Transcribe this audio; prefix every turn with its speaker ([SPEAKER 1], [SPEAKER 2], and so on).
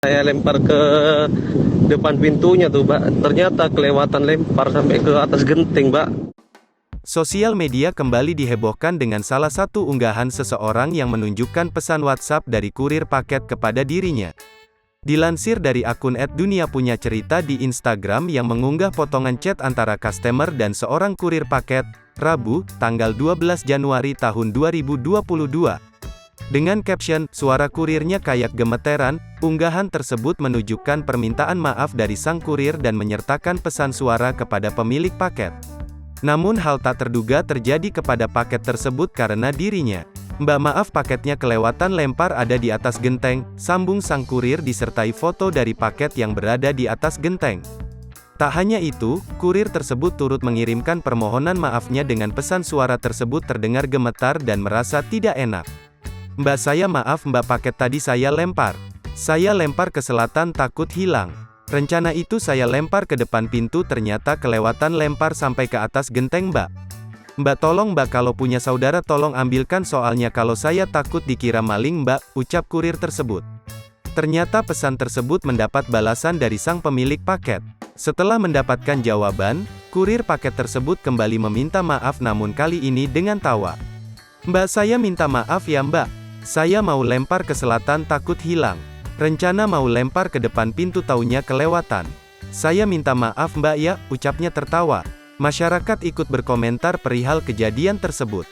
[SPEAKER 1] Saya lempar ke depan pintunya tuh, Mbak. Ternyata kelewatan lempar sampai ke atas genteng, Mbak.
[SPEAKER 2] Sosial media kembali dihebohkan dengan salah satu unggahan seseorang yang menunjukkan pesan WhatsApp dari kurir paket kepada dirinya. Dilansir dari akun @duniapunyacerita di Instagram yang mengunggah potongan chat antara customer dan seorang kurir paket, Rabu, tanggal 12 Januari tahun 2022. Dengan caption, suara kurirnya kayak gemeteran, unggahan tersebut menunjukkan permintaan maaf dari sang kurir dan menyertakan pesan suara kepada pemilik paket. Namun hal tak terduga terjadi kepada paket tersebut karena dirinya. "Mbak, maaf paketnya kelewatan lempar ada di atas genteng," sambung sang kurir disertai foto dari paket yang berada di atas genteng. Tak hanya itu, kurir tersebut turut mengirimkan permohonan maafnya dengan pesan suara tersebut terdengar gemetar dan merasa tidak enak. "Mbak, saya maaf Mbak, paket tadi saya lempar. Saya lempar ke selatan takut hilang. Rencana itu saya lempar ke depan pintu ternyata kelewatan lempar sampai ke atas genteng Mbak. Mbak, tolong Mbak, kalau punya saudara tolong ambilkan soalnya kalau saya takut dikira maling Mbak," ucap kurir tersebut. Ternyata pesan tersebut mendapat balasan dari sang pemilik paket. Setelah mendapatkan jawaban, kurir paket tersebut kembali meminta maaf namun kali ini dengan tawa. "Mbak, saya minta maaf ya Mbak. Saya mau lempar ke selatan takut hilang. Rencana mau lempar ke depan pintu taunya kelewatan. Saya minta maaf Mbak ya," ucapnya tertawa. Masyarakat ikut berkomentar perihal kejadian tersebut.